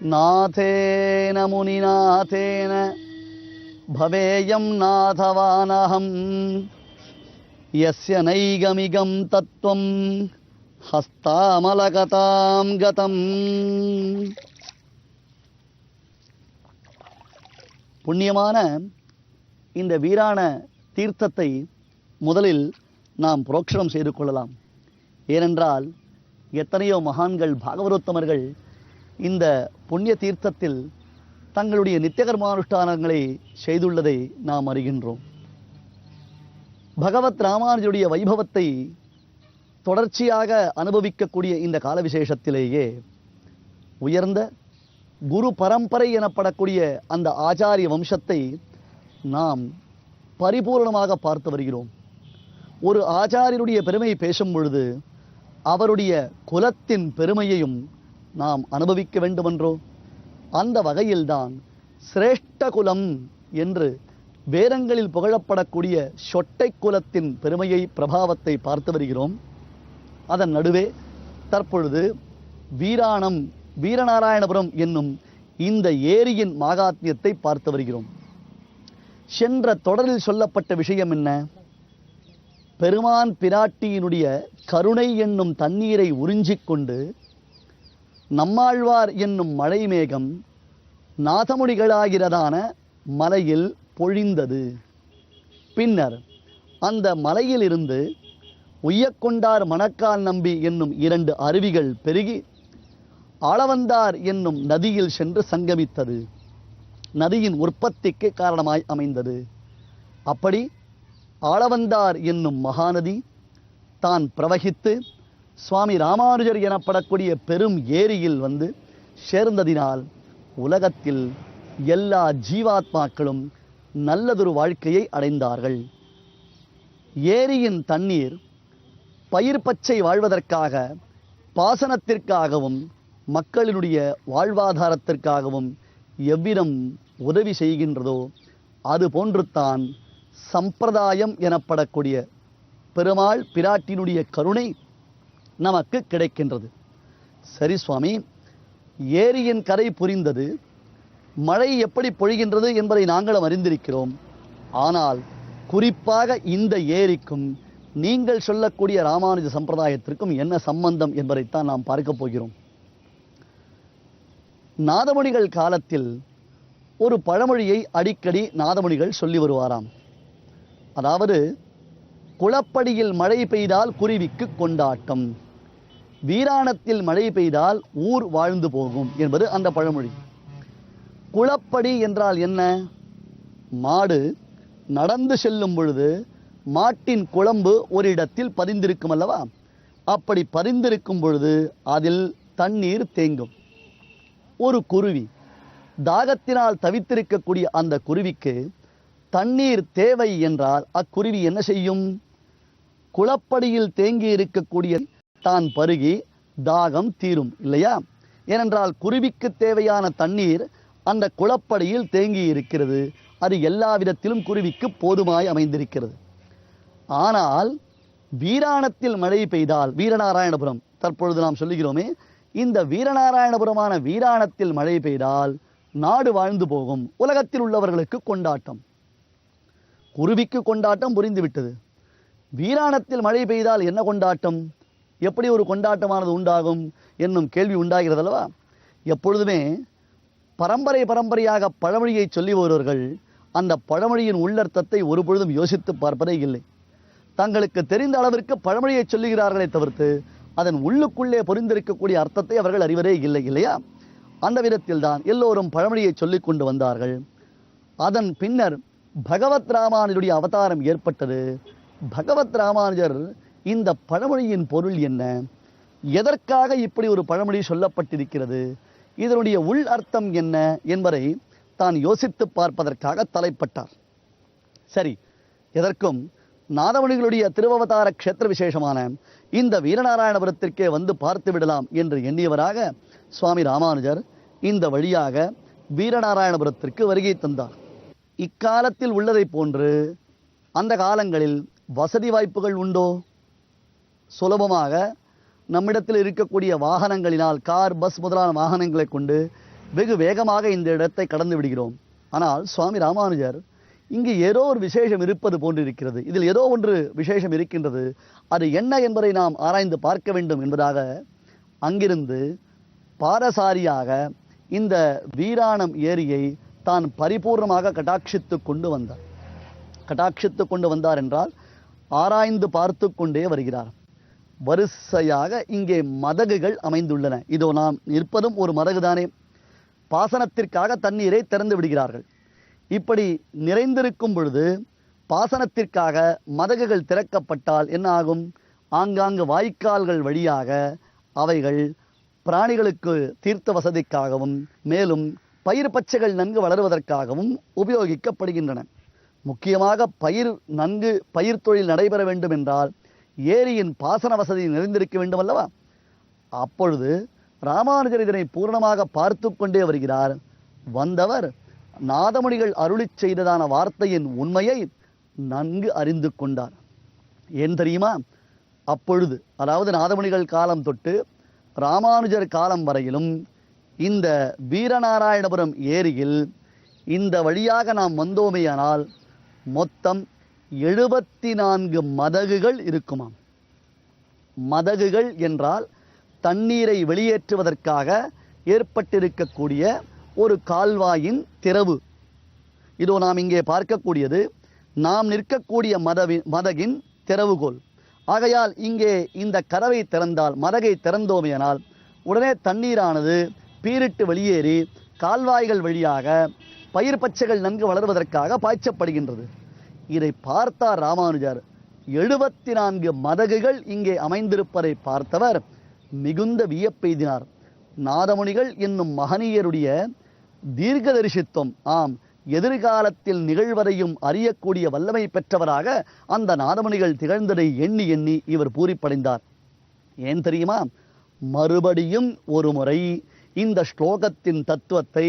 நாதேன முனிநாதேன பவேயம் நாதவானஹம் யஸ்ய நைகமிகம் தத்துவம் ஹஸ்தாமலகதாம் கதம். புண்ணியமான இந்த வீராண தீர்த்தத்தை முதலில் நாம் புரோக்ஷணம் செய்து கொள்ளலாம். ஏனென்றால் எத்தனையோ மகான்கள் பாகவதோத்தமர்கள் இந்த புண்ணிய தீர்த்தத்தில் தங்களுடைய நித்தியகர்மானுஷ்டானங்களை செய்துள்ளதை நாம் அறிகின்றோம். பகவத் ராமானுஜருடைய வைபவத்தை தொடர்ச்சியாக அனுபவிக்கக்கூடிய இந்த கால விசேஷத்திலேயே உயர்ந்த குரு பரம்பரை எனப்படக்கூடிய அந்த ஆச்சாரிய வம்சத்தை நாம் பரிபூர்ணமாக பார்த்து வருகிறோம். ஒரு ஆச்சாரியருடைய பெருமை பேசும் பொழுது அவருடைய குலத்தின் பெருமையையும் நாம் அனுபவிக்க வேண்டுமென்றோ அந்த வகையில்தான் சிரேஷ்ட குலம் என்று வேதங்களில் புகழப்படக்கூடிய சொட்டை குலத்தின் பெருமையை பிரபாவத்தை பார்த்து வருகிறோம். அதன் நடுவே தற்பொழுது வீரநாராயணபுரம் என்னும் இந்த ஏரியின் மாகாத்மியத்தை பார்த்து வருகிறோம். சென்ற தொடரில் சொல்லப்பட்ட விஷயம் என்ன? பெருமான் பிராட்டியினுடைய கருணை என்னும் தண்ணீரை உறிஞ்சிக்கொண்டு நம்மாழ்வார் என்னும் மழை மேகம் நாதமுடிகளாகிறதான மலையில் பொழிந்தது. பின்னர் அந்த மலையிலிருந்து உய்யக்கொண்டார் மணக்கால் நம்பி என்னும் 2 அருவிகள் பெருகி ஆளவந்தார் என்னும் நதியில் சென்று சங்கமித்தது. நதியின் உற்பத்திக்கு காரணமாய் அமைந்தது. அப்படி ஆளவந்தார் என்னும் மகாநதி தான் பிரவகித்து சுவாமி ராமானுஜர் எனப்படக்கூடிய பெரும் ஏரியில் வந்து சேர்ந்ததினால் உலகத்தில் எல்லா ஜீவாத்மாக்களும் நல்லதொரு வாழ்க்கையை அடைந்தார்கள். ஏரியின் தண்ணீர் பயிர் பச்சை வாழ்வதற்காக, பாசனத்திற்காகவும், மக்களினுடைய வாழ்வாதாரத்திற்காகவும் எவ்விதம் உதவி செய்கின்றதோ அது போன்று தான் சம்பிரதாயம் எனப்படக்கூடிய பெருமாள் பிராட்டினுடைய கருணை நமக்கு கிடைக்கின்றது. சரி சுவாமி, ஏரியின் கரை புரிந்தது, மழை எப்படி பொழிகின்றது என்பதை நாங்களும் அறிந்திருக்கிறோம். ஆனால் குறிப்பாக இந்த ஏரிக்கும் நீங்கள் சொல்லக்கூடிய ராமானுஜ சம்பிரதாயத்திற்கும் என்ன சம்பந்தம் என்பதைத்தான் நாம் பார்க்க போகிறோம். நாதமணிகள் காலத்தில் ஒரு பழமொழியை அடிக்கடி நாதமணிகள் சொல்லி வருவாராம். அதாவது, குளப்படியில் மழை பெய்தால் குருவிக்கு கொண்டாட்டம், வீராணத்தில் மழை பெய்தால் ஊர் வாழ்ந்து போகும் என்பது அந்த பழமொழி. குளப்படி என்றால் என்ன? மாடு நடந்து செல்லும் பொழுது மாட்டின் குளம்பு ஒரு இடத்தில் பதிந்திருக்கும் அல்லவா? அப்படி பதிந்திருக்கும் பொழுது அதில் தண்ணீர் தேங்கும். ஒரு குருவி தாகத்தினால் தவித்திருக்கக்கூடிய அந்த குருவிக்கு தண்ணீர் தேவை என்றால் அக்குருவி என்ன செய்யும்? குளப்படியில் தேங்கி இருக்கக்கூடிய தான் பருகி தாகம் தீரும் இல்லையா? ஏனென்றால் குருவிக்கு தேவையான தண்ணீர் அந்த குளப்படியில் தேங்கி இருக்கிறது. அது எல்லா விதத்திலும் குருவிக்கு போதுமாய் அமைந்திருக்கிறது. ஆனால் வீராணத்தில் மழை பெய்தால், வீரநாராயணபுரம் தற்பொழுது நாம் சொல்லுகிறோமே, இந்த வீரநாராயணபுரமான வீராணத்தில் மழை பெய்தால் நாடு வாழ்ந்து போகும், உலகத்தில் உள்ளவர்களுக்கு கொண்டாட்டம். குருவிக்கு கொண்டாட்டம் புரிந்துவிட்டது. வீராணத்தில் மழை பெய்தால் என்ன கொண்டாட்டம், எப்படி ஒரு கொண்டாட்டமானது உண்டாகும் என்னும் கேள்வி உண்டாகிறது அல்லவா? எப்பொழுதுமே பரம்பரையாக பழமொழியை சொல்லி வருவர்கள் அந்த பழமொழியின் உள்ளர்த்தத்தை ஒரு பொழுதும் யோசித்து பார்ப்பதே இல்லை. தங்களுக்கு தெரிந்த அளவிற்கு பழமொழியை சொல்லுகிறார்களே தவிர்த்து அதன் உள்ளுக்குள்ளே பொறிந்திருக்கக்கூடிய அர்த்தத்தை அவர்கள் அறிவதே இல்லை இல்லையா? அந்த விதத்தில் தான் எல்லோரும் பழமொழியை சொல்லிக் கொண்டு வந்தார்கள். அதன் பின்னர் பகவத் ராமானுஜருடைய அவதாரம் ஏற்பட்டது. பகவத் ராமானுஜர் இந்த பழமொழியின் பொருள் என்ன, எதற்காக இப்படி ஒரு பழமொழி சொல்லப்பட்டிருக்கிறது, இதனுடைய உள் அர்த்தம் என்ன என்பதை தான் யோசித்து பார்ப்பதற்காக தலைப்பட்டார். சரி, எதற்கும் நாதமணிகளுடைய திருவவதார க்ஷேத்திர விசேஷமான இந்த வீரநாராயணபுரத்திற்கே வந்து பார்த்து விடலாம் என்று எண்ணியவராக சுவாமி ராமானுஜர் இந்த வழியாக வீரநாராயணபுரத்திற்கு வருகை தந்தார். இக்காலத்தில் உள்ளதை போன்று அந்த காலங்களில் வசதி வாய்ப்புகள் உண்டோ? சுலபமாக நம்மிடத்தில் இருக்கக்கூடிய வாகனங்களினால், கார், பஸ் முதலான வாகனங்களை கொண்டு வெகு வேகமாக இந்த இடத்தை கடந்து விடுகிறோம். ஆனால் சுவாமி ராமானுஜர் இங்கு ஏதோ ஒரு விசேஷம் இருப்பது போன்றிருக்கிறது. இதில் ஏதோ ஒன்று விசேஷம் இருக்கின்றது. அது என்ன என்பதை நாம் ஆராய்ந்து பார்க்க வேண்டும் என்பதாக அங்கிருந்து பாரசாரியாக இந்த வீராணம் ஏரியை தான் பரிபூர்ணமாக கட்டாட்சித்து கொண்டு வந்தார் என்றால் ஆராய்ந்து பார்த்து கொண்டே வருகிறார். வரிசையாக இங்கே மதகுகள் அமைந்துள்ளன. இதோ நாம் இருப்பதும் ஒரு மதகுதானே. பாசனத்திற்காக தண்ணீரை திறந்து விடுகிறார்கள். இப்படி நிறைந்திருக்கும் பொழுது பாசனத்திற்காக மதகுகள் திறக்கப்பட்டால் என்ன ஆகும்? ஆங்காங்கு வாய்க்கால்கள் வழியாக அவைகள் பிராணிகளுக்கு தீர்த்த வசதிக்காகவும் மேலும் பயிர் பச்சைகள் நன்கு வளருவதற்காகவும் உபயோகிக்கப்படுகின்றன. முக்கியமாக பயிர் தொழில் நடைபெற வேண்டும் என்றால் ஏரியின் பாசன வசதி நிறைந்திருக்க வேண்டும் அல்லவா? அப்பொழுது ராமானுஜர் இதனை பூர்ணமாக பார்த்து கொண்டே வருகிறார். வந்தவர் நாதமுனிகள் அருளி செய்ததான வார்த்தையின் உண்மையை நன்கு அறிந்து கொண்டார். ஏன் தெரியுமா? அப்பொழுது அதாவது நாதமுனிகள் காலம் தொட்டு ராமானுஜர் காலம் வரையிலும் இந்த வீரநாராயணபுரம் ஏரியில் இந்த வழியாக நாம் வந்தோமேயானால் மொத்தம் 74 மதகுகள் இருக்குமாம். மதகுகள் என்றால் தண்ணீரை வெளியேற்றுவதற்காக ஏற்பட்டிருக்கக்கூடிய ஒரு கால்வாயின் திறவு. இதோ நாம் இங்கே பார்க்கக்கூடியது நாம் நிற்கக்கூடிய மதகின் திறவுகோல். ஆகையால் இங்கே இந்த கதவை திறந்தால், மதகை திறந்தோமையானால் உடனே தண்ணீரானது பீரிட்டு வெளியேறி கால்வாய்கள் வழியாக பயிர் பச்சைகள் நன்கு வளர்வதற்காக பாய்ச்சப்படுகின்றது. இதை பார்த்தார் ராமானுஜர். 74 மதகுகள் இங்கே அமைந்திருப்பதை பார்த்தவர் மிகுந்த வியப்பெய்தினார். நாதமுனிகள் என்னும் மகனீயருடைய தீர்க்கதரிசித்துவம், ஆம், எதிர்காலத்தில் நிகழ்வதையும் அறியக்கூடிய வல்லமை பெற்றவராக அந்த நாதமுனிகள் திகழ்ந்ததை எண்ணி எண்ணி இவர் பூரிப்படைந்தார். ஏன் தெரியுமா? மறுபடியும் ஒரு முறை இந்த ஸ்லோகத்தின் தத்துவத்தை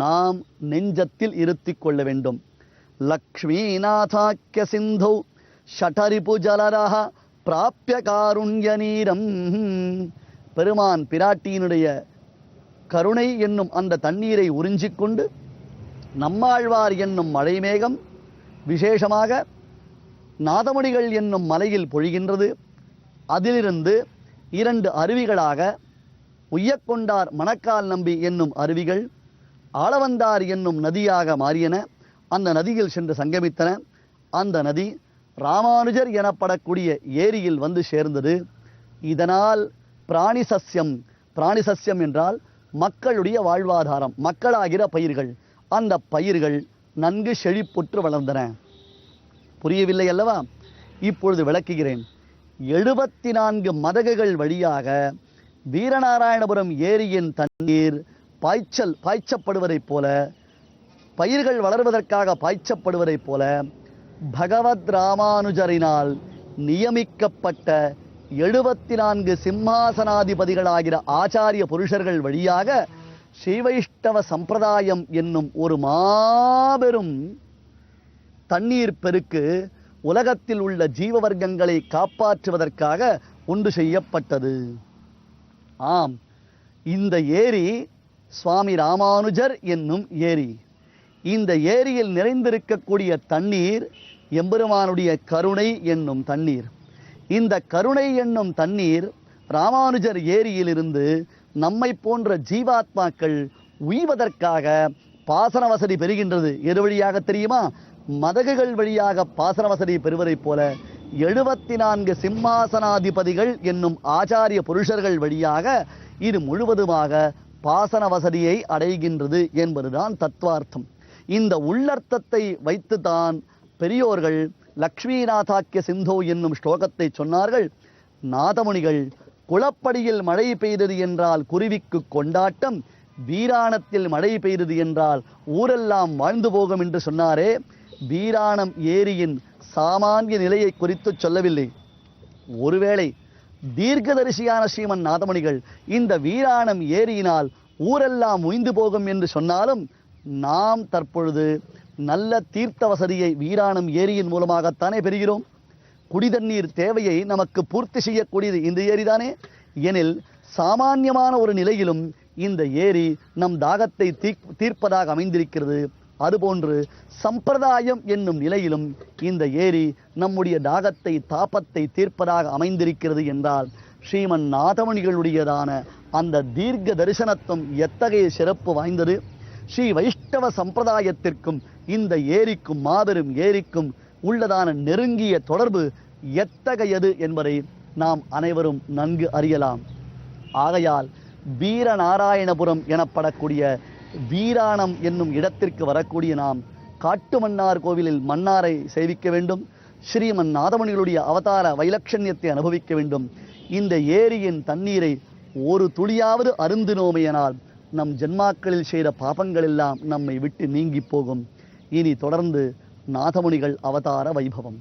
நாம் நெஞ்சத்தில் இருத்திக் கொள்ள வேண்டும். லக்ஷ்மீநாதாக்கிய சிந்தௌ ஷடரிபு ஜலரஹ பிராப்ய காருண்ய நீரம். பெருமான் பிராட்டியினுடைய கருணை என்னும் அந்த தண்ணீரை உறிஞ்சிக்கொண்டு நம்மாழ்வார் என்னும் மழைமேகம் விசேஷமாக நாதமுனிகள் என்னும் மலையில் பொழிகின்றது. அதிலிருந்து 2 அருவிகளாக உய்யக்கொண்டார் மணக்கால் நம்பி என்னும் அருவிகள் ஆளவந்தார் என்னும் நதியாக மாறியன. அந்த நதியில் சென்று சங்கமித்தன. அந்த நதி ராமானுஜர் எனப்படக்கூடிய ஏரியில் வந்து சேர்ந்தது. இதனால் பிராணிசஸ்யம் என்றால் மக்களுடைய வாழ்வாதாரம், மக்களாகிற பயிர்கள், அந்த பயிர்கள் நன்கு செழிப்புற்று வளர்ந்தன. புரியவில்லை அல்லவா? இப்பொழுது விளக்குகிறேன். 74 மதகுகள் வழியாக வீரநாராயணபுரம் ஏரியின் தண்ணீர் பாய்ச்சப்படுவதைப் போல, பயிர்கள் வளர்வதற்காக பாய்ச்சப்படுவதைப் போல பகவத் ராமானுஜரினால் நியமிக்கப்பட்ட 74 சிம்மாசனாதிபதிகளாகிற ஆச்சாரிய புருஷர்கள் வழியாக ஸ்ரீவைஷ்ணவ சம்பிரதாயம் என்னும் ஒரு மாபெரும் தண்ணீர் பெருக்கு உலகத்தில் உள்ள ஜீவவர்க்கங்களை காப்பாற்றுவதற்காக உண்டு செய்யப்பட்டது. ஆம், இந்த ஏரி சுவாமி ராமானுஜர் என்னும் ஏரி. இந்த ஏரியில் நிறைந்திருக்கக்கூடிய தண்ணீர் எம்பெருமானுடைய கருணை என்னும் தண்ணீர். இந்த கருணை என்னும் தண்ணீர் ராமானுஜர் ஏரியிலிருந்து நம்மை போன்ற ஜீவாத்மாக்கள் உய்வதற்காக பாசன வசதி பெறுகின்றது. எது வழியாக தெரியுமா? மதகுகள் வழியாக பாசன வசதி பெறுவதைப் போல 74 சிம்மாசனாதிபதிகள் என்னும் ஆச்சாரிய புருஷர்கள் வழியாக இது முழுவதுமாக பாசன வசதியை அடைகின்றது என்பதுதான் தத்துவார்த்தம். இந்த உள்ளர்த்தத்தை வைத்துதான் பெரியோர்கள் லக்ஷ்மிநாதாக்கிய சிந்தோ என்னும் ஸ்லோகத்தை சொன்னார்கள். நாதமுனிகள் குளப்படியில் மழை பெய்தது என்றால் குருவிக்கு கொண்டாட்டம், வீராணத்தில் மழை பெய்தது என்றால் ஊரெல்லாம் வாழ்ந்து போகும் என்று சொன்னாரே. வீராணம் ஏரியின் சாமானிய நிலையை குறித்து சொல்லவில்லை. ஒருவேளை தீர்க்கதரிசியான ஸ்ரீமன் நாதமுனிகள் இந்த வீராணம் ஏரியினால் ஊரெல்லாம் உய்ந்து போகும் என்று சொன்னாலும் நாம் தற்பொழுது நல்ல தீர்த்த வசதியை வீராணம் ஏரியின் மூலமாகத்தானே பெறுகிறோம். குடிதண்ணீர் தேவையை நமக்கு பூர்த்தி செய்யக்கூடியது இந்த ஏரிதானே. எனில் சாமானியமான ஒரு நிலையிலும் இந்த ஏரி நம் தாகத்தை தீர்ப்பதாக அமைந்திருக்கிறது. அதுபோன்று சம்பிரதாயம் என்னும் நிலையிலும் இந்த ஏரி நம்முடைய தாகத்தை தாபத்தை தீர்ப்பதாக அமைந்திருக்கிறது என்றால் ஸ்ரீமன் நாதமுனிகளுடையதான அந்த தீர்க்க தரிசனத்துவம் எத்தகைய சிறப்பு வாய்ந்தது. ஸ்ரீ வைஷ்ணவ சம்பிரதாயத்திற்கும் இந்த ஏரிக்கும் மாபெரும் ஏரிக்கும் உள்ளதான நெருங்கிய தொடர்பு எத்தகையது என்பதை நாம் அனைவரும் நன்கு அறியலாம். ஆகையால் வீரநாராயணபுரம் எனப்படக்கூடிய வீராணம் என்னும் இடத்திற்கு வரக்கூடிய நாம் காட்டுமன்னார் கோவிலில் மன்னாரை சேவிக்க வேண்டும். ஸ்ரீமன் நாதமுனிகளுடைய அவதார வைலட்சண்யத்தை அனுபவிக்க வேண்டும். இந்த ஏரியின் தண்ணீரை ஒரு துளியாவது அருந்தினோமையனால் நம் ஜென்மாக்களில் செய்த பாபங்கள் எல்லாம் நம்மை விட்டு நீங்கி போகும். இனி தொடர்ந்து நாதமுனிகள் அவதார வைபவம்.